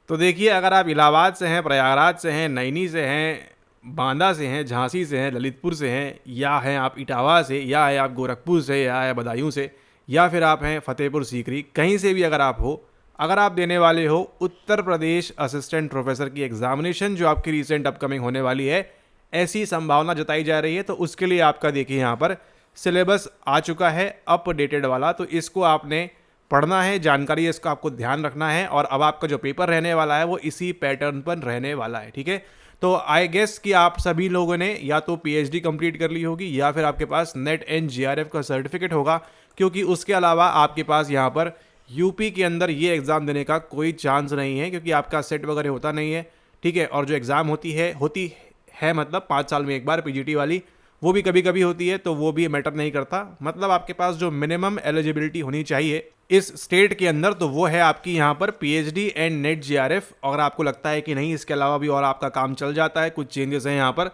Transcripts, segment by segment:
तो देखिए, अगर आप इलाहाबाद से हैं, प्रयागराज से हैं, नैनी से हैं, बांदा से हैं, झांसी से हैं, ललितपुर से हैं, या हैं आप इटावा से, या है आप गोरखपुर से, या है बदायूं से, या फिर आप हैं फतेहपुर सीकरी, कहीं से भी अगर आप हो, अगर आप देने वाले हो उत्तर प्रदेश असिस्टेंट प्रोफेसर की एग्जामिनेशन जो आपकी रिसेंट अपकमिंग होने वाली है, ऐसी संभावना जताई जा रही है, तो उसके लिए आपका देखिए यहाँ पर सिलेबस आ चुका है अपडेटेड वाला। तो इसको आपने पढ़ना है, जानकारी इसका आपको ध्यान रखना है, और अब आपका जो पेपर रहने वाला है वो इसी पैटर्न पर रहने वाला है। ठीक है, तो आई गेस कि आप सभी लोगों ने या तो पीएचडी कंप्लीट कर ली होगी, या फिर आपके पास नेट एंड जीआरएफ का सर्टिफिकेट होगा, क्योंकि उसके अलावा आपके पास यहाँ पर यूपी के अंदर ये एग्ज़ाम देने का कोई चांस नहीं है, क्योंकि आपका सेट वगैरह होता नहीं है। ठीक है, और जो एग्ज़ाम होती है मतलब 5 साल में एक बार पीजीटी वाली, वो भी कभी कभी होती है, तो वो भी मैटर नहीं करता। मतलब आपके पास जो मिनिमम एलिजिबिलिटी होनी चाहिए इस स्टेट के अंदर, तो वो है आपकी यहाँ पर पीएचडी एंड नेट जीआरएफ। अगर आपको लगता है कि नहीं इसके अलावा भी और आपका काम चल जाता है, कुछ चेंजेस हैं यहाँ पर,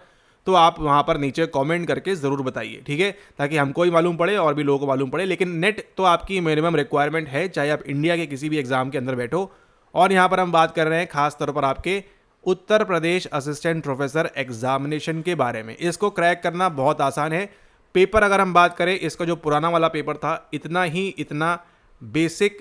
तो आप वहाँ पर नीचे कमेंट करके ज़रूर बताइए। ठीक है, ताकि हमको ही मालूम पड़े और भी लोगों को मालूम पड़े। लेकिन नेट तो आपकी मिनिमम रिक्वायरमेंट है, चाहे आप इंडिया के किसी भी एग्जाम के अंदर बैठो। और यहाँ पर हम बात कर रहे हैं खास तौर पर आपके Uttar Pradesh assistant professor examination के बारे में। इसको क्रैक करना बहुत आसान है। पेपर अगर हम बात करें, इसका जो पुराना वाला पेपर था इतना बेसिक,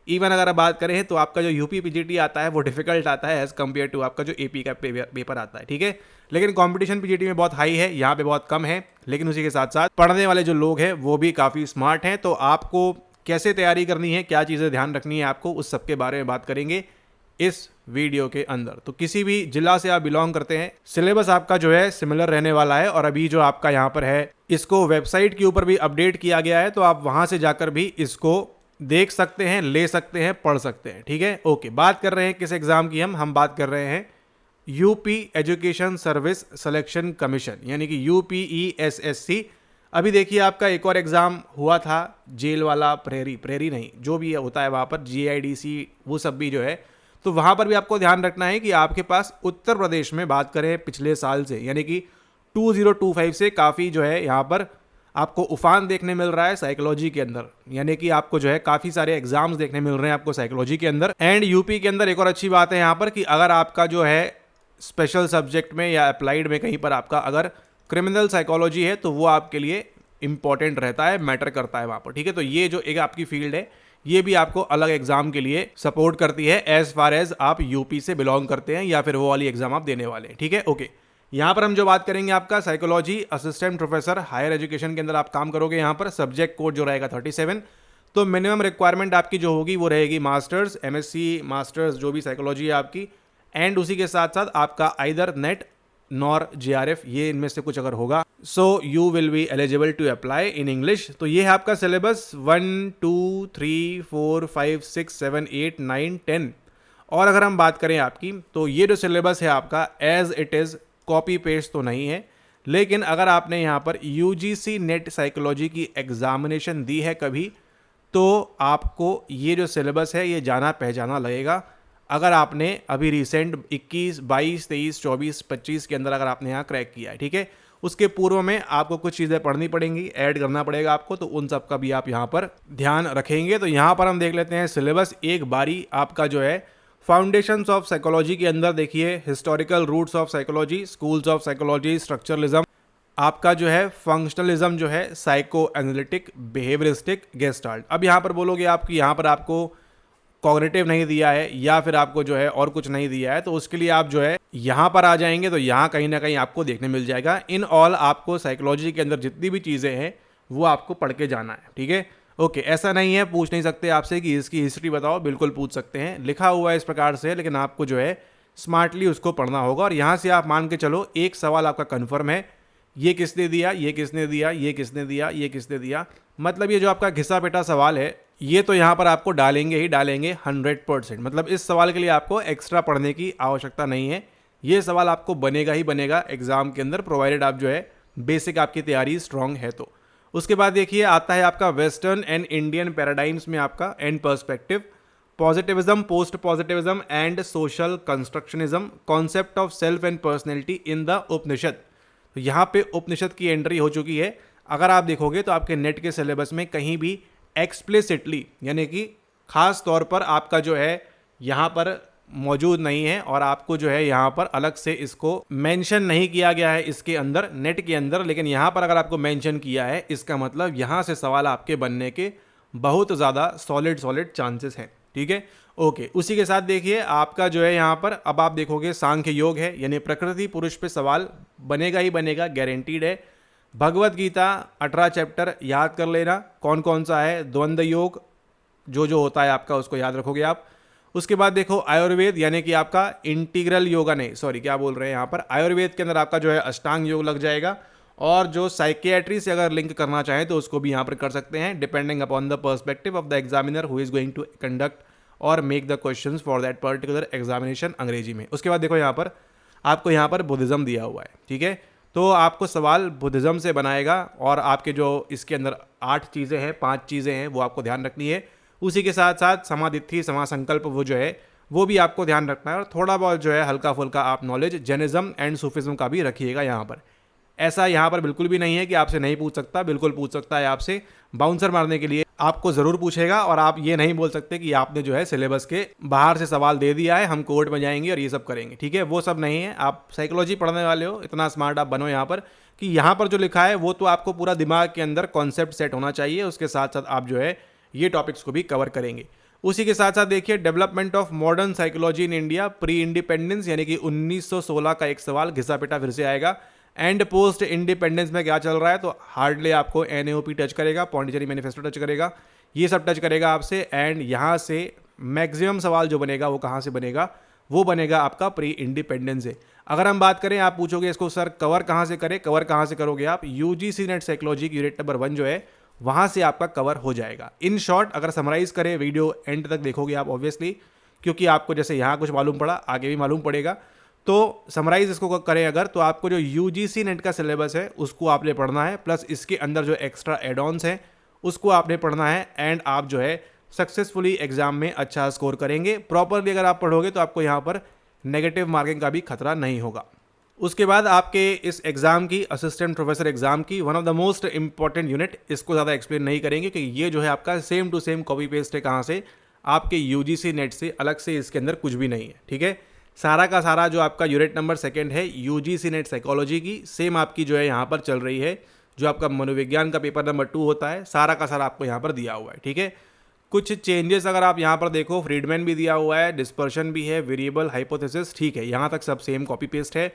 इवन अगर आप बात करें तो आपका जो यूपी पीजीटी आता है वो डिफिकल्ट आता है एज कम्पेयर टू आपका जो एपी का पेपर आता है। ठीक है, लेकिन कंपटीशन पीजीटी में बहुत हाई है, यहाँ पे बहुत कम है। लेकिन उसी के साथ साथ पढ़ने वाले जो लोग हैं वो भी काफ़ी स्मार्ट हैं। तो आपको कैसे तैयारी करनी है, क्या चीज़ें ध्यान रखनी है आपको, उस सब के बारे में बात करेंगे इस वीडियो के अंदर। तो किसी भी जिला से आप बिलोंग करते हैं, सिलेबस आपका जो है सिमिलर रहने वाला है। और अभी जो आपका यहाँ पर है, इसको वेबसाइट के ऊपर भी अपडेट किया गया है, तो आप वहाँ से जाकर भी इसको देख सकते हैं, ले सकते हैं, पढ़ सकते हैं। ठीक है, ओके। बात कर रहे हैं किस एग्जाम की, हम बात कर रहे हैं UP education service selection commission, यानी कि यूपीईएसएससी। अभी देखिए आपका एक और एग्जाम हुआ था जेल वाला, प्रेरी नहीं, जो भी होता है वहाँ पर जीआईडीसी, वो सब भी जो है, तो वहाँ पर भी आपको ध्यान रखना है कि आपके पास उत्तर प्रदेश में बात करें पिछले साल से, यानी कि 2025 से काफ़ी जो है यहाँ पर आपको उफान देखने मिल रहा है साइकोलॉजी के अंदर। यानी कि आपको जो है काफ़ी सारे एग्जाम्स देखने मिल रहे हैं आपको साइकोलॉजी के अंदर। एंड यूपी के अंदर एक और अच्छी बात है यहाँ पर कि अगर आपका जो है स्पेशल सब्जेक्ट में या अप्लाइड में कहीं पर आपका अगर क्रिमिनल साइकोलॉजी है, तो वो आपके लिए इंपॉर्टेंट रहता है, मैटर करता है वहाँ पर। ठीक है, तो ये जो एक आपकी फील्ड है, ये भी आपको अलग एग्जाम के लिए सपोर्ट करती है एज फार एज आप यूपी से बिलोंग करते हैं या फिर वो वाली एग्जाम आप देने वाले हैं। ठीक है, ओके। यहाँ पर हम जो बात करेंगे आपका psychology assistant professor higher education के अंदर आप काम करोगे। यहाँ पर सब्जेक्ट कोड जो रहेगा 37। तो मिनिमम रिक्वायरमेंट आपकी जो होगी वो रहेगी मास्टर्स, एमएससी, मास्टर्स जो भी साइकोलॉजी है आपकी, एंड उसी के साथ साथ आपका आइदर नेट नॉर जीआरएफ, ये इनमें से कुछ अगर होगा, so you will be eligible to apply in English. तो ये है आपका सिलेबस 1 2 3 4 5 6 7 8 9 10। और अगर हम बात करें आपकी, तो ये जो सिलेबस है आपका as it is copy paste तो नहीं है, लेकिन अगर आपने यहाँ पर यूजीसी नेट साइकोलॉजी की एग्जामिनेशन दी है कभी, तो आपको ये जो सिलेबस है ये जाना पहचाना लगेगा। अगर आपने अभी रिसेंट 21, 22, 23, 24, 25 के अंदर अगर आपने यहाँ क्रैक किया है। ठीक है, उसके पूर्व में आपको कुछ चीज़ें पढ़नी पड़ेंगी, ऐड करना पड़ेगा आपको, तो उन सब का भी आप यहाँ पर ध्यान रखेंगे। तो यहाँ पर हम देख लेते हैं सिलेबस एक बारी। आपका जो है फाउंडेशंस ऑफ साइकोलॉजी के अंदर देखिए historical roots of psychology, schools of psychology, structuralism, आपका जो है फंक्शनलिज्म जो है, साइको एनालिटिक, बिहेवियरिस्टिक, गेस्टाल्ट। अब यहाँ पर बोलोगे आप कि यहाँ पर आपको कॉग्निटिव नहीं दिया है या फिर आपको जो है और कुछ नहीं दिया है, तो उसके लिए आप जो है यहाँ पर आ जाएंगे, तो यहाँ कहीं ना कहीं आपको देखने मिल जाएगा। इन ऑल आपको साइकोलॉजी के अंदर जितनी भी चीज़ें हैं वो आपको पढ़ के जाना है। ठीक है, ओके। ऐसा नहीं है, पूछ नहीं सकते आपसे कि इसकी हिस्ट्री बताओ, बिल्कुल पूछ सकते हैं, लिखा हुआ है इस प्रकार से, लेकिन आपको जो है स्मार्टली उसको पढ़ना होगा। और यहाँ से आप मान के चलो एक सवाल आपका कन्फर्म है, ये किसने दिया, ये किसने दिया, ये किसने दिया, ये किसने दिया, मतलब ये जो आपका घिसा पेटा सवाल है, ये तो यहाँ पर आपको डालेंगे ही डालेंगे 100%। मतलब इस सवाल के लिए आपको एक्स्ट्रा पढ़ने की आवश्यकता नहीं है, ये सवाल आपको बनेगा ही बनेगा एग्जाम के अंदर, प्रोवाइडेड आप जो है बेसिक आपकी तैयारी स्ट्रांग है। तो उसके बाद देखिए आता है आपका वेस्टर्न एंड इंडियन पैराडाइम्स में आपका and perspective, positivism, post positivism and social constructionism, concept of self and personality in the Upanishad. तो यहाँ पे उपनिषद की एंट्री हो चुकी है। अगर आप देखोगे तो आपके नेट के सिलेबस में कहीं भी एक्सप्लिसिटली, यानी कि खास तौर पर आपका जो है यहाँ पर मौजूद नहीं है और आपको जो है यहाँ पर अलग से इसको मेंशन नहीं किया गया है इसके अंदर, नेट के अंदर। लेकिन यहाँ पर अगर आपको मेंशन किया है, इसका मतलब यहाँ से सवाल आपके बनने के बहुत ज़्यादा सॉलिड चांसेस हैं। ठीक है, ओके। उसी के साथ देखिए आपका जो है यहाँ पर अब आप देखोगे सांख्य योग है, यानी प्रकृति पुरुष पे सवाल बनेगा ही बनेगा, गारंटीड है। भगवत गीता 18 चैप्टर याद कर लेना, कौन कौन सा है। द्वंद्व योग जो होता है आपका, उसको याद रखोगे आप। उसके बाद देखो आयुर्वेद, यानी कि आपका इंटीग्रल योगा, नहीं सॉरी क्या बोल रहे हैं यहाँ पर, आयुर्वेद के अंदर आपका जो है अष्टांग योग लग जाएगा। और जो साइकियाट्री से अगर लिंक करना चाहें तो उसको भी यहाँ पर कर सकते हैं, depending upon the perspective of the examiner who is going to conduct और make the questions for that particular examination अंग्रेजी में। उसके बाद देखो यहाँ पर आपको यहाँ पर बुद्धिज्म दिया हुआ है। ठीक है, तो आपको सवाल बुद्धिज्म से बनाएगा और आपके जो इसके अंदर 8 चीज़ें हैं, 5 चीज़ें हैं, वो आपको ध्यान रखनी है। उसी के साथ साथ समाधित्थि समासंकल्प वो जो है वो भी आपको ध्यान रखना है। और थोड़ा बहुत जो है हल्का फुल्का आप नॉलेज जैनिज्म एंड सूफिज्म का भी रखिएगा यहाँ पर। ऐसा यहाँ पर बिल्कुल भी नहीं है कि आपसे नहीं पूछ सकता, बिल्कुल पूछ सकता है आपसे। बाउंसर मारने के लिए आपको ज़रूर पूछेगा और आप ये नहीं बोल सकते कि आपने जो है सिलेबस के बाहर से सवाल दे दिया है, हम कोर्ट में जाएंगे और ये सब करेंगे। ठीक है, वो सब नहीं है। आप साइकोलॉजी पढ़ने वाले हो, इतना स्मार्ट आप बनो यहाँ पर कि यहाँ पर जो लिखा है वो तो आपको पूरा दिमाग के अंदर कॉन्सेप्ट सेट होना चाहिए। उसके साथ साथ आप जो है ये टॉपिक्स को भी कवर करेंगे। उसी के साथ साथ देखिए development of modern psychology in India pre independence, यानी कि 1916 का एक सवाल घिसा पिटा फिर से आएगा। एंड पोस्ट इंडिपेंडेंस में क्या चल रहा है, तो हार्डली आपको एनएओपी टच करेगा, पौंडीचेरी मैनिफेस्टो टच करेगा, ये सब टच करेगा आपसे। एंड यहाँ से मैक्सिमम सवाल जो बनेगा वो कहाँ से बनेगा, वो बनेगा आपका प्री इंडिपेंडेंस से। अगर हम बात करें, आप पूछोगे इसको सर कवर कहाँ से करें, कवर कहाँ से करोगे आप, यूजीसी नेट साइकोलॉजी की यूनिट नंबर 1 जो है वहाँ से आपका कवर हो जाएगा। इन शॉर्ट अगर समराइज करें, वीडियो एंड तक देखोगे आप ऑब्वियसली, क्योंकि आपको जैसे यहाँ कुछ मालूम पड़ा आगे भी मालूम पड़ेगा। तो समराइज इसको करें अगर, तो आपको जो यूजीसी नेट का सिलेबस है उसको आपने पढ़ना है, प्लस इसके अंदर जो एक्स्ट्रा एडॉन्स हैं उसको आपने पढ़ना है। एंड आप जो है सक्सेसफुली एग्जाम में अच्छा स्कोर करेंगे। प्रॉपरली अगर आप पढ़ोगे तो आपको यहाँ पर नेगेटिव मार्किंग का भी खतरा नहीं होगा। उसके बाद आपके इस एग्ज़ाम की, असिस्टेंट प्रोफेसर एग्ज़ाम की, one of the most important unit, इसको ज़्यादा एक्सप्लेन नहीं करेंगे कि ये जो है आपका same to same copy paste है कहाँ से, आपके यूजीसी नेट से, अलग से इसके अंदर कुछ भी नहीं है। ठीक है, सारा का सारा जो आपका यूनिट नंबर 2 है यूजीसी नेट साइकोलॉजी की, सेम आपकी जो है यहाँ पर चल रही है। जो आपका मनोविज्ञान का पेपर नंबर 2 होता है, सारा का सारा आपको यहाँ पर दिया हुआ है। ठीक है, कुछ चेंजेस अगर आप यहाँ पर देखो, फ्रीडमैन भी दिया हुआ है, डिस्पर्शन भी है, वेरिएबल, हाइपोथेसिस, ठीक है, यहाँ तक सब सेम कॉपी पेस्ट है।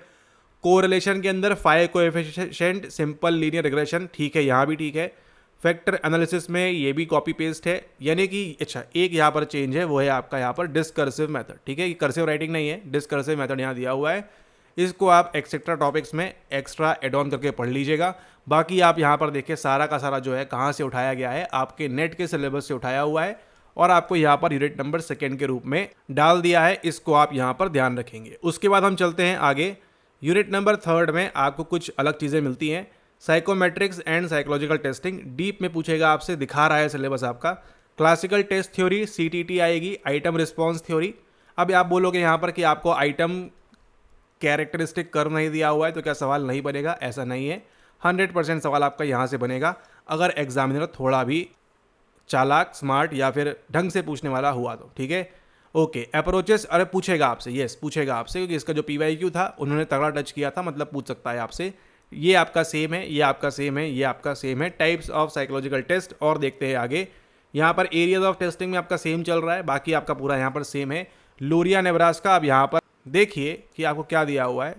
कोरिलेशन के अंदर 5 कोएफिशिएंट, सिंपल लीनियर रिग्रेशन, ठीक है, यहाँ भी ठीक है। फैक्टर एनालिसिस में ये भी कॉपी पेस्ट है, यानी कि अच्छा एक यहाँ पर चेंज है, वो है आपका यहाँ पर डिस्कर्सिव मेथड। ठीक है, कर्सिव राइटिंग नहीं है, डिस्कर्सिव मेथड यहाँ दिया हुआ है। इसको आप एक्सेट्रा टॉपिक्स में एक्स्ट्रा एड ऑन करके पढ़ लीजिएगा। बाकी आप यहाँ पर देखिए सारा का सारा जो है कहाँ से उठाया गया है, आपके नेट के सिलेबस से उठाया हुआ है और आपको यहाँ पर यूनिट नंबर 2 के रूप में डाल दिया है। इसको आप यहाँ पर ध्यान रखेंगे। उसके बाद हम चलते हैं आगे। यूनिट नंबर 3 में आपको कुछ अलग चीज़ें मिलती हैं। Psychometrics and psychological testing, deep में पूछेगा आपसे, दिखा रहा है सिलेबस आपका। क्लासिकल टेस्ट थ्योरी, सीटीटी आएगी, आइटम रिस्पॉन्स थ्योरी। अब आप बोलोगे यहाँ पर कि आपको आइटम कैरेक्टरिस्टिक कर्व नहीं दिया हुआ है तो क्या सवाल नहीं बनेगा, ऐसा नहीं है। 100% सवाल आपका यहाँ से बनेगा अगर एग्जामिनर थोड़ा भी चालाक, स्मार्ट या फिर ढंग से पूछने वाला हुआ तो। ठीक है, ओके। अप्रोचेस, अरे पूछेगा आपसे, यस पूछेगा आपसे, क्योंकि इसका जो पीवाईक्यू था उन्होंने तगड़ा टच किया था, मतलब पूछ सकता है आपसे। ये आपका सेम है, ये आपका सेम है, ये आपका सेम है। टाइप्स ऑफ साइकोलॉजिकल टेस्ट, और देखते हैं आगे। यहाँ पर एरियाज ऑफ टेस्टिंग में आपका सेम चल रहा है, बाकी आपका पूरा यहाँ पर सेम है। लोरिया नेब्रास्का, अब यहाँ पर देखिए कि आपको क्या दिया हुआ है,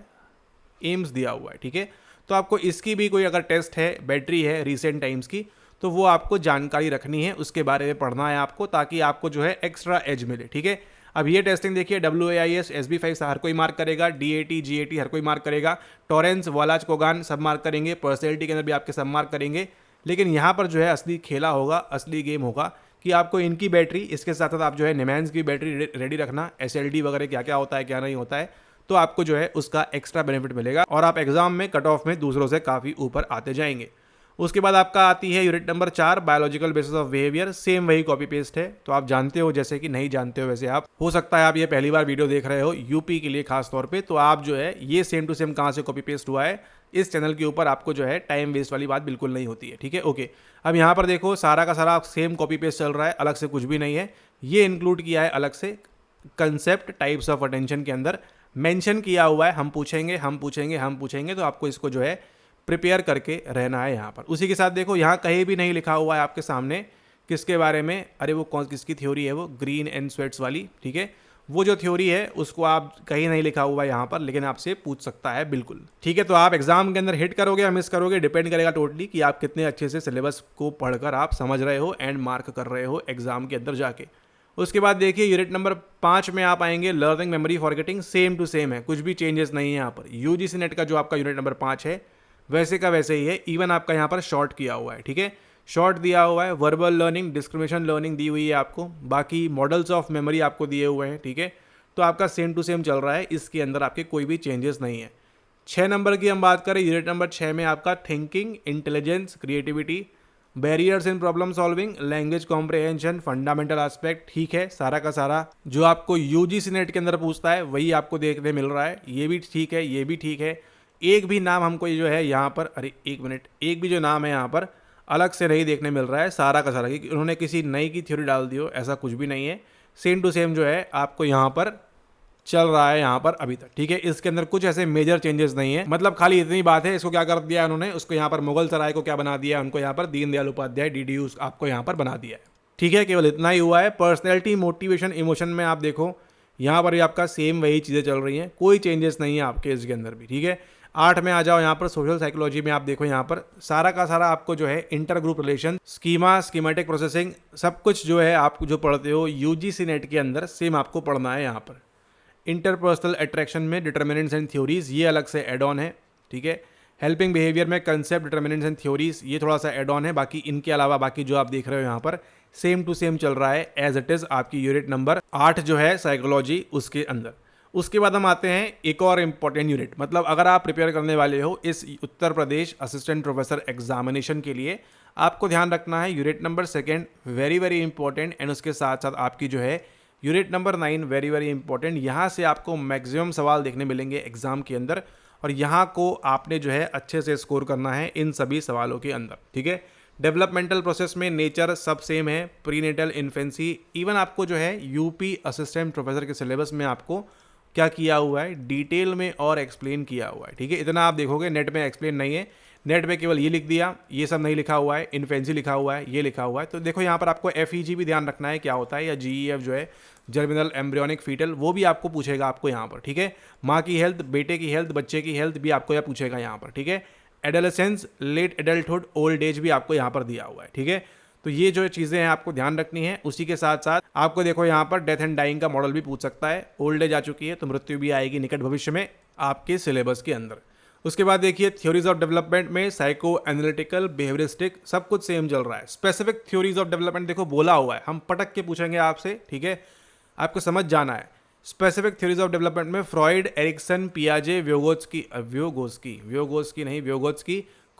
एम्स दिया हुआ है। ठीक है, तो आपको इसकी भी कोई अगर टेस्ट है, बैटरी है रिसेंट टाइम्स की, तो वो आपको जानकारी रखनी है, उसके बारे में पढ़ना है आपको, ताकि आपको जो है एक्स्ट्रा एज मिले। ठीक है, अब ये टेस्टिंग देखिए, WAIS, SB5 हर कोई मार्क करेगा, DAT, GAT हर कोई मार्क करेगा, टॉरेंस, वॉलाज, कोगान सब मार्क करेंगे, पर्सनैलिटी के अंदर भी आपके सब मार्क करेंगे। लेकिन यहाँ पर जो है असली खेला होगा, असली गेम होगा कि आपको इनकी बैटरी, इसके साथ साथ आप जो है निमैंस की बैटरी रेडी रखना, SLD वगैरह क्या क्या होता है क्या नहीं होता है, तो आपको जो है उसका एक्स्ट्रा बेनिफिट मिलेगा और आप एग्जाम में कट ऑफ में दूसरों से काफ़ी ऊपर आते जाएंगे। उसके बाद आपका आती है unit number 4, biological basis of behaviour. Same वही कॉपी पेस्ट है, तो आप जानते हो जैसे कि नहीं जानते हो वैसे आप, हो सकता है आप ये पहली बार वीडियो देख रहे हो यूपी के लिए खास तौर पे, तो आप जो है ये सेम टू सेम कहाँ से कॉपी पेस्ट हुआ है, इस चैनल के ऊपर आपको जो है टाइम वेस्ट वाली बात बिल्कुल नहीं होती है। ठीक है, ओके। अब यहाँ पर देखो सारा का सारा सेम कॉपी पेस्ट चल रहा है, अलग से कुछ भी नहीं है, ये इंक्लूड किया है अलग से कंसेप्ट टाइप्स ऑफ अटेंशन के अंदर मेंशन किया हुआ है। हम पूछेंगे हम पूछेंगे हम पूछेंगे, तो आपको इसको जो है प्रिपेयर करके रहना है यहाँ पर। उसी के साथ देखो यहाँ कहीं भी नहीं लिखा हुआ है आपके सामने किसके बारे में, अरे वो कौन किसकी थ्योरी है, वो ग्रीन एंड स्वेट्स वाली, ठीक है। वो जो थ्योरी है उसको आप कहीं नहीं लिखा हुआ है यहाँ पर, लेकिन आपसे पूछ सकता है बिल्कुल, ठीक है। तो आप एग्जाम के अंदर हिट करोगे या मिस करोगे, डिपेंड करेगा टोटली कि आप कितने अच्छे से सिलेबस को पढ़कर आप समझ रहे हो एंड मार्क कर रहे हो एग्जाम के अंदर जाके। उसके बाद देखिए यूनिट नंबर 5 में आप आएंगे, learning memory forgetting same to same है, कुछ भी चेंजेस नहीं है यहाँ पर। यूजीसी नेट का जो आपका यूनिट नंबर 5 है वैसे का वैसे ही है, इवन आपका यहाँ पर शॉर्ट किया हुआ है, ठीक है। शॉर्ट दिया हुआ है, वर्बल लर्निंग, डिस्क्रिमिनेशन लर्निंग दी हुई है आपको, बाकी मॉडल्स ऑफ मेमोरी आपको दिए हुए हैं, ठीक है। तो आपका सेम टू सेम चल रहा है, इसके अंदर आपके कोई भी चेंजेस नहीं है। 6 नंबर की हम बात करें, यूनिट नंबर 6 में आपका थिंकिंग, इंटेलिजेंस, क्रिएटिविटी, बैरियर्स इन problem solving, language comprehension, fundamental aspect, ठीक है। सारा का सारा जो आपको यूजीसी नेट के अंदर पूछता है वही आपको देखने मिल रहा है, ये भी ठीक है, ये भी ठीक है। एक भी नाम हमको जो है यहाँ पर, अरे एक मिनट, एक भी जो नाम है यहाँ पर अलग से नहीं देखने मिल रहा है, सारा का सारा कि उन्होंने किसी नई की थ्योरी डाल दी हो, ऐसा कुछ भी नहीं है। सेम टू सेम जो है आपको यहाँ पर चल रहा है यहाँ पर अभी तक, ठीक है। इसके अंदर कुछ ऐसे मेजर चेंजेस नहीं है, मतलब खाली इतनी बात है, इसको क्या कर दिया उन्होंने, उसको यहाँ पर मुगल सराय को क्या बना दिया, उनको यहाँ पर दीनदयाल उपाध्याय डीडीयू आपको यहाँ पर बना दिया है, ठीक है। केवल इतना ही हुआ है। पर्सनैलिटी, मोटिवेशन, इमोशन में आप देखो यहाँ पर भी आपका सेम वही चीज़ें चल रही हैं, कोई चेंजेस नहीं है आपके इसके अंदर भी, ठीक है। 8 में आ जाओ, यहाँ पर सोशल साइकोलॉजी में आप देखो, यहाँ पर सारा का सारा आपको जो है inter group relation, schema, schematic processing, सब कुछ जो है आप जो पढ़ते हो यूजीसी नेट के अंदर सेम आपको पढ़ना है यहाँ पर। इंटरपर्सनल अट्रैक्शन में डिटर्मिनेंट्स एंड थ्योरीज, ये अलग से एड ऑन है, ठीक है। हेल्पिंग बिहेवियर में कंसेप्ट, डिटर्मिनेंट्स एंड थ्योरीज, ये थोड़ा सा एड ऑन है। बाकी इनके अलावा बाकी जो आप देख रहे हो यहाँ पर सेम टू सेम चल रहा है एज इट इज़ आपकी यूनिट नंबर 8 जो है साइकोलॉजी उसके अंदर। उसके बाद हम आते हैं एक और इम्पॉर्टेंट यूनिट, मतलब अगर आप प्रिपेयर करने वाले हो इस Uttar Pradesh assistant professor examination के लिए, आपको ध्यान रखना है unit number 2 very very important, and उसके साथ साथ आपकी जो है unit number 9 very very important. यहाँ से आपको मैक्सिमम सवाल देखने मिलेंगे एग्जाम के अंदर, और यहाँ को आपने जो है अच्छे से स्कोर करना है इन सभी सवालों के अंदर, ठीक है। डेवलपमेंटल प्रोसेस में नेचर सब सेम है, प्रीनेटल, इन्फेंसी, इवन आपको जो है यूपी असिस्टेंट प्रोफेसर के सिलेबस में आपको क्या किया हुआ है, डिटेल में और एक्सप्लेन किया हुआ है, ठीक है। इतना आप देखोगे, नेट में एक्सप्लेन नहीं है, नेट में केवल ये लिख दिया, ये सब नहीं लिखा हुआ है, इन्फेंसी लिखा हुआ है, ये लिखा हुआ है। तो देखो यहाँ पर आपको FEG भी ध्यान रखना है क्या होता है, या GEF जो है जर्मिनल एम्ब्रियोनिक फीटल, वो भी आपको पूछेगा आपको यहाँ पर, ठीक है। माँ की हेल्थ, बेटे की हेल्थ, बच्चे की हेल्थ भी आपको यह पूछेगा यहाँ पर, ठीक है। Adolescence, late adulthood, old age भी आपको यहाँ पर दिया हुआ है, ठीक है। तो ये जो चीज़ें हैं आपको ध्यान रखनी है। उसी के साथ साथ आपको देखो यहाँ पर डेथ एंड डाइंग का मॉडल भी पूछ सकता है, ओल्ड एज आ चुकी है तो मृत्यु भी आएगी निकट भविष्य में आपके सिलेबस के अंदर। उसके बाद देखिए थ्योरीज ऑफ डेवलपमेंट में साइको एनालिटिकल, बिहेवियरिस्टिक, सब कुछ सेम चल रहा है। स्पेसिफिक थ्योरीज ऑफ डेवलपमेंट देखो बोला हुआ है, हम पटक के पूछेंगे आपसे, ठीक है, आपको समझ जाना है। स्पेसिफिक थ्योरीज ऑफ डेवलपमेंट में फ्रॉइड, एरिक्सन, पियाजे, व्योगोत्स्की,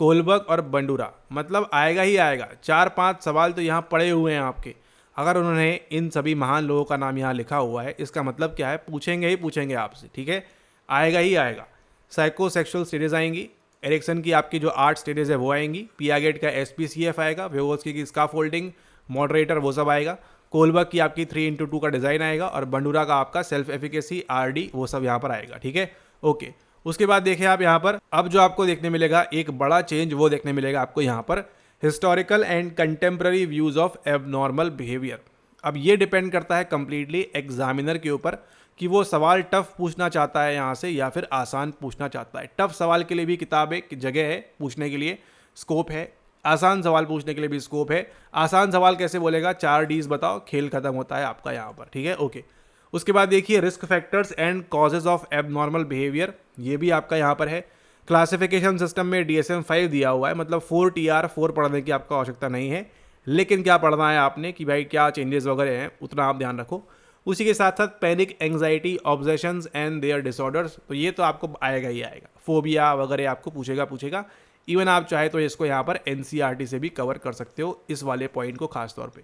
कोलबर्ग और बंडूरा, मतलब आएगा ही आएगा। 4-5 सवाल तो यहाँ पड़े हुए हैं आपके, अगर उन्होंने इन सभी महान लोगों का नाम यहाँ लिखा हुआ है, इसका मतलब क्या है, पूछेंगे ही पूछेंगे आपसे, ठीक है, आएगा ही आएगा। साइकोसेक्सुअल स्टेजेस आएंगी, एरिक्सन की आपकी जो 8 स्टेजेस है वो आएंगी, पियागेट का SPCF आएगा, व्योगोत्स्की की स्काफोल्डिंग, मॉडरेटर, वो सब आएगा। कोलबर्ग की आपकी 3x2 का डिज़ाइन आएगा, और बंडूरा का आपका सेल्फ एफिकेसी, RD, वो सब यहाँ पर आएगा, ठीक है, ओके। उसके बाद देखिए आप यहाँ पर अब जो आपको देखने मिलेगा एक बड़ा चेंज, वो देखने मिलेगा आपको यहाँ पर historical and contemporary views of abnormal behaviour. अब ये डिपेंड करता है कंप्लीटली एग्जामिनर के ऊपर कि वो सवाल टफ पूछना चाहता है यहाँ से या फिर आसान पूछना चाहता है। टफ सवाल के लिए भी किताब एक जगह है, पूछने के लिए स्कोप है, आसान सवाल पूछने के लिए भी स्कोप है। आसान सवाल कैसे बोलेगा, 4 Ds बताओ, खेल खत्म होता है आपका यहाँ पर, ठीक है, ओके। उसके बाद देखिए risk factors and causes of abnormal behaviour, ये भी आपका यहाँ पर है। क्लासिफिकेशन सिस्टम में DSM-5 दिया हुआ है, मतलब 4TR 4 पढ़ने की आपको आवश्यकता नहीं है, लेकिन क्या पढ़ना है आपने कि भाई क्या चेंजेस वगैरह हैं उतना आप ध्यान रखो। उसी के साथ साथ panic, anxiety, obsessions and their disorders, तो ये तो आपको आएगा ही आएगा। फोबिया वगैरह आपको पूछेगा। इवन आप चाहे तो इसको यहाँ पर NCERT से भी कवर कर सकते हो, इस वाले पॉइंट को खास तौर पे।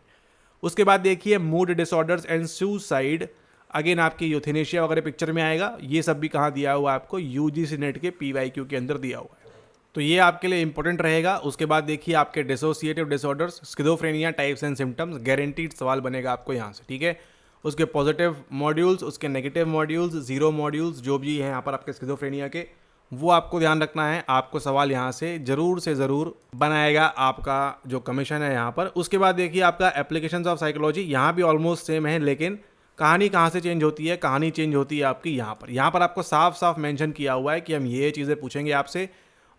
उसके बाद देखिए mood disorders and suicide, again आपकी यूथेनेशिया वगैरह पिक्चर में आएगा। ये सब भी कहाँ दिया हुआ है आपको, UGC नेट के PYQ के अंदर दिया हुआ है, तो ये आपके लिए इंपॉर्टेंट रहेगा। उसके बाद देखिए आपके dissociative disorders, schizophrenia types and symptoms, guaranteed सवाल बनेगा आपको यहाँ से, ठीक है। उसके पॉजिटिव मॉड्यूल्स, उसके नेगेटिव मॉड्यूल्स, जीरो मॉड्यूल्स जो भी हैं यहाँ पर आपके स्किज़ोफ्रेनिया के, वो आपको ध्यान रखना है। आपको सवाल यहाँ से ज़रूर बनाएगा आपका जो कमीशन है यहाँ पर। उसके बाद देखिए आपका एप्लीकेशंस ऑफ साइकोलॉजी, यहाँ भी ऑलमोस्ट सेम है, लेकिन कहानी कहाँ से चेंज होती है, कहानी चेंज होती है आपकी यहाँ पर आपको साफ साफ मेंशन किया हुआ है कि हम ये चीज़ें पूछेंगे आपसे।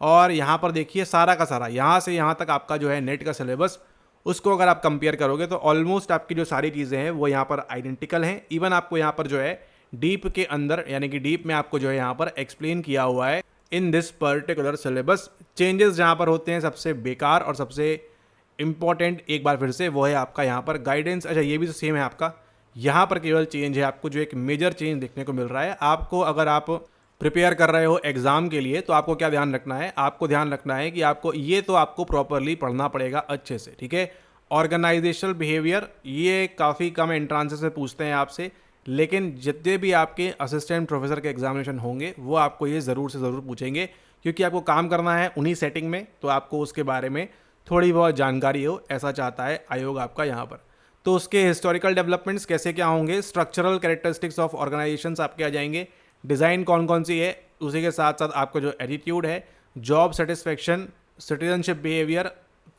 और यहाँ पर देखिए सारा का सारा यहाँ से यहाँ तक आपका जो है नेट का सिलेबस, उसको अगर आप कंपेयर करोगे तो ऑलमोस्ट आपकी जो सारी चीज़ें हैं वो यहाँ पर आइडेंटिकल हैं। इवन आपको यहाँ पर जो है डीप के अंदर, यानी कि डीप में आपको जो है यहाँ पर एक्सप्लेन किया हुआ है in this particular syllabus. Changes जहाँ पर होते हैं सबसे बेकार और सबसे इंपॉर्टेंट एक बार फिर से वो है आपका यहाँ पर गाइडेंस। अच्छा, ये भी तो सेम है आपका, यहाँ पर केवल चेंज है आपको जो एक मेजर चेंज देखने को मिल रहा है। आपको अगर आप प्रिपेयर कर रहे हो एग्जाम के लिए तो आपको क्या ध्यान रखना है, आपको ध्यान रखना है कि आपको ये तो आपको प्रॉपरली पढ़ना पड़ेगा अच्छे से, ठीक है। ऑर्गेनाइजेशनल बिहेवियर ये काफ़ी कम एंट्रांसेस में पूछते हैं आपसे, लेकिन जितने भी आपके असिस्टेंट प्रोफेसर के एग्जामिनेशन होंगे वो आपको ये ज़रूर से ज़रूर पूछेंगे, क्योंकि आपको काम करना है उन्हीं सेटिंग में, तो आपको उसके बारे में थोड़ी बहुत जानकारी हो, ऐसा चाहता है आयोग आपका यहाँ पर। तो उसके हिस्टोरिकल डेवलपमेंट्स कैसे क्या होंगे, स्ट्रक्चरल कैरेक्टरिस्टिक्स ऑफ ऑर्गेनाइजेशंस आपके आ जाएंगे, डिज़ाइन कौन कौन सी है, उसी के साथ साथ आपका जो एटीट्यूड है, job satisfaction, citizenship behaviour,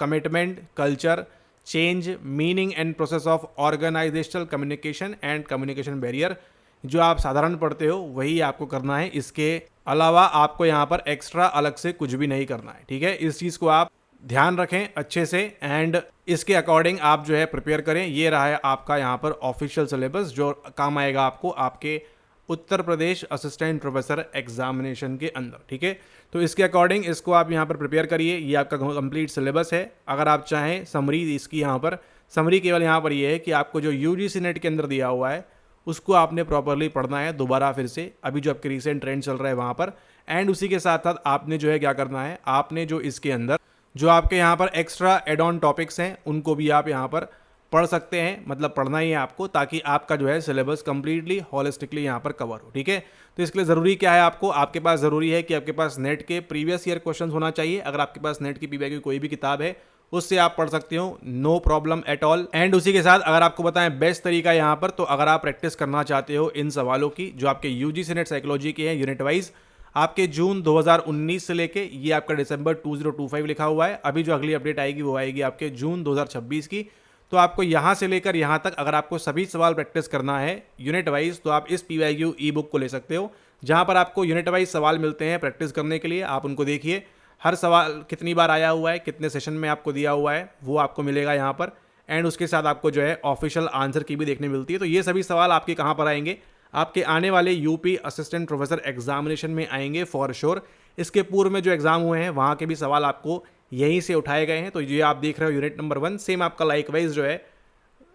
commitment, culture, change, meaning and process of organisational communication and communication barrier, जो आप साधारण पढ़ते हो वही आपको करना है। इसके अलावा आपको यहाँ पर एक्स्ट्रा अलग से कुछ भी नहीं करना है, ठीक है। इस चीज़ को आप ध्यान रखें अच्छे से एंड इसके अकॉर्डिंग आप जो है प्रिपेयर करें। ये रहा है आपका यहाँ पर ऑफिशियल सिलेबस जो काम आएगा आपको आपके Uttar Pradesh assistant professor examination के अंदर, ठीक है। तो इसके अकॉर्डिंग इसको आप यहाँ पर प्रिपेयर करिए। ये आपका कंप्लीट सिलेबस है। अगर आप चाहें समरी, इसकी यहाँ पर समरी केवल यहाँ पर ये है कि आपको जो यूजीसी नेट के अंदर दिया हुआ है उसको आपने प्रॉपरली पढ़ना है दोबारा फिर से, अभी जो आपके रिसेंट ट्रेंड चल रहा है वहाँ पर। एंड उसी के साथ साथ आपने जो है क्या करना है, आपने जो इसके अंदर जो आपके यहाँ पर एक्स्ट्रा एड ऑन टॉपिक्स हैं उनको भी आप यहाँ पर पढ़ सकते हैं, मतलब पढ़ना ही है आपको, ताकि आपका जो है सिलेबस कंप्लीटली होलिस्टिकली यहाँ पर कवर हो, ठीक है। तो इसके लिए ज़रूरी क्या है, आपके पास ज़रूरी है कि आपके पास नेट के प्रीवियस ईयर क्वेश्चंस होना चाहिए। अगर आपके पास नेट की पीवाईक्यू की कोई भी किताब है उससे आप पढ़ सकते हो, no problem at all. And उसी के साथ अगर आपको बताएं बेस्ट तरीका यहाँ पर, तो अगर आप प्रैक्टिस करना चाहते हो इन सवालों की जो आपके यूजीसी नेट साइकोलॉजी के हैं यूनिट वाइज, आपके जून 2019 से लेके ये आपका दिसंबर 2025 लिखा हुआ है। अभी जो अगली अपडेट आएगी वो आएगी आपके जून 2026 की। तो आपको यहाँ से लेकर यहाँ तक अगर आपको सभी सवाल प्रैक्टिस करना है यूनिट वाइज, तो आप इस पीवाईक्यू ई बुक को ले सकते हो, जहाँ पर आपको यूनिट वाइज सवाल मिलते हैं प्रैक्टिस करने के लिए। आप उनको देखिए, हर सवाल कितनी बार आया हुआ है, कितने सेशन में आपको दिया हुआ है, वो आपको मिलेगा यहाँ पर। एंड उसके साथ आपको जो है ऑफिशियल आंसर की भी देखने मिलती है। तो ये सभी सवाल आपके कहाँ पर आएंगे, आपके आने वाले यूपी असिस्टेंट प्रोफेसर एग्जामिनेशन में आएंगे फॉर श्योर। इसके पूर्व में जो एग्जाम हुए हैं वहाँ के भी सवाल आपको यहीं से उठाए गए हैं। तो ये आप देख रहे हो यूनिट नंबर 1, सेम आपका लाइक वाइज जो है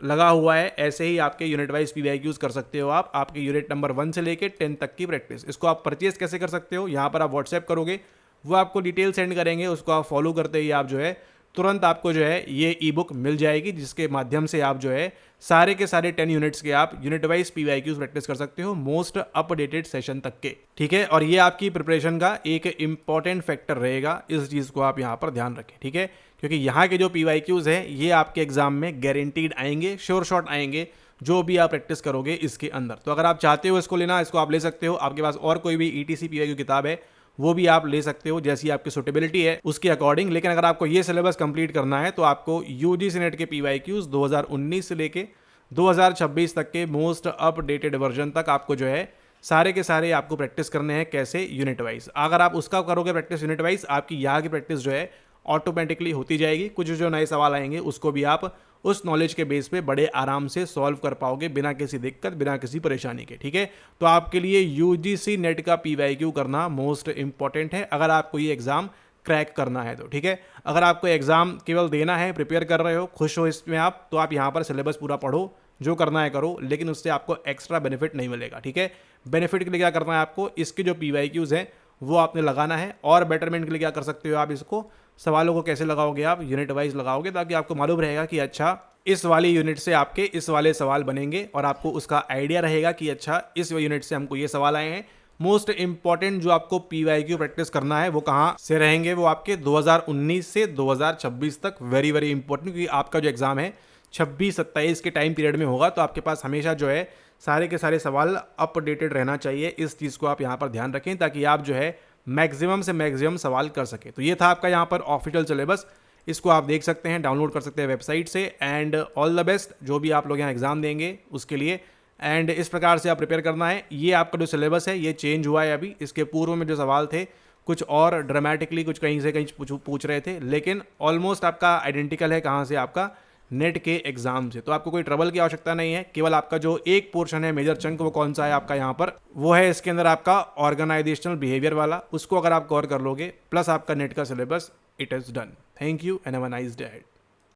लगा हुआ है, ऐसे ही आपके यूनिट वाइज पीवाईक्यूज कर सकते हो आप। आपके यूनिट नंबर 1 से लेके 10 तक की प्रैक्टिस, इसको आप परचेज कैसे कर सकते हो, यहाँ पर आप व्हाट्सएप करोगे, वो आपको डिटेल सेंड करेंगे, उसको आप फॉलो करते ही आप जो है तुरंत आपको जो है ये ई बुक मिल जाएगी, जिसके माध्यम से आप जो है सारे के सारे 10 यूनिट्स के आप यूनिट वाइज पीवाईक्यूज प्रैक्टिस कर सकते हो मोस्ट अपडेटेड सेशन तक के, ठीक है। और ये आपकी प्रिपरेशन का एक इंपॉर्टेंट फैक्टर रहेगा, इस चीज़ को आप यहाँ पर ध्यान रखें, ठीक है। क्योंकि यहाँ के जो पीवाईक्यूज हैं ये आपके एग्जाम में गारंटीड आएंगे, श्योर शॉट आएंगे, जो भी आप प्रैक्टिस करोगे इसके अंदर। तो अगर आप चाहते हो इसको लेना, इसको आप ले सकते हो। आपके पास और कोई भी ईटीसी पीवाईक्यू किताब है वो भी आप ले सकते हो, जैसी आपकी सुटेबिलिटी है उसके अकॉर्डिंग। लेकिन अगर आपको ये सिलेबस कंप्लीट करना है तो आपको यूजीसी नेट के पीवाईक्यूज 2019 से लेके 2026 तक के मोस्ट अपडेटेड वर्जन तक आपको जो है सारे के सारे आपको प्रैक्टिस करने हैं। कैसे, यूनिट वाइज। अगर आप उसका करोगे प्रैक्टिस यूनिट वाइज, आपकी यहाँ की प्रैक्टिस जो है ऑटोमेटिकली होती जाएगी। कुछ जो नए सवाल आएंगे उसको भी आप उस नॉलेज के बेस पे बड़े आराम से सॉल्व कर पाओगे, बिना किसी दिक्कत, बिना किसी परेशानी के, ठीक है। तो आपके लिए यूजीसी नेट का पीवाईक्यू करना मोस्ट इंपॉर्टेंट है, अगर आपको ये एग्जाम क्रैक करना है तो, ठीक है। अगर आपको एग्जाम केवल देना है, प्रिपेयर कर रहे हो, खुश हो इसमें आप, तो आप यहाँ पर सिलेबस पूरा पढ़ो, जो करना है करो, लेकिन उससे आपको एक्स्ट्रा बेनिफिट नहीं मिलेगा, ठीक है। बेनिफिट के लिए क्या करना है आपको, इसके जो पीवाईक्यूज हैं वो आपने लगाना है। और बेटरमेंट के लिए क्या कर सकते हो आप, इसको सवालों को कैसे लगाओगे आप, यूनिट वाइज लगाओगे, ताकि आपको मालूम रहेगा कि अच्छा इस वाली यूनिट से आपके इस वाले सवाल बनेंगे, और आपको उसका आइडिया रहेगा कि अच्छा इस यूनिट से हमको ये सवाल आए हैं। मोस्ट इंपॉर्टेंट जो आपको पीवाईक्यू प्रैक्टिस करना है वो कहाँ से रहेंगे, वो आपके 2019 से 2026 तक, वेरी वेरी इंपॉर्टेंट, क्योंकि आपका जो एग्जाम है 26-27 के टाइम पीरियड में होगा, तो आपके पास हमेशा जो है सारे के सारे सवाल अपडेटेड रहना चाहिए। इस चीज़ को आप यहाँ पर ध्यान रखें ताकि आप जो है मैक्सिमम से मैक्सिमम सवाल कर सकें। तो ये था आपका यहाँ पर ऑफिशियल सिलेबस, इसको आप देख सकते हैं, डाउनलोड कर सकते हैं वेबसाइट से। एंड ऑल द बेस्ट जो भी आप लोग यहाँ एग्जाम देंगे उसके लिए। एंड इस प्रकार से आप प्रिपेयर करना है। ये आपका जो सिलेबस है ये चेंज हुआ है अभी, इसके पूर्व में जो सवाल थे कुछ और ड्रामेटिकली कुछ कहीं से कहीं पूछ रहे थे, लेकिन ऑलमोस्ट आपका आइडेंटिकल है कहाँ से, आपका नेट के एग्जाम से। तो आपको कोई ट्रबल की आवश्यकता नहीं है। केवल आपका जो एक पोर्शन है मेजर चंक, वो कौन सा है आपका यहाँ पर, वो है इसके अंदर आपका ऑर्गेनाइजेशनल बिहेवियर वाला। उसको अगर आप कवर कर लोगे प्लस आपका नेट का syllabus, it is done. Thank you and have a nice day.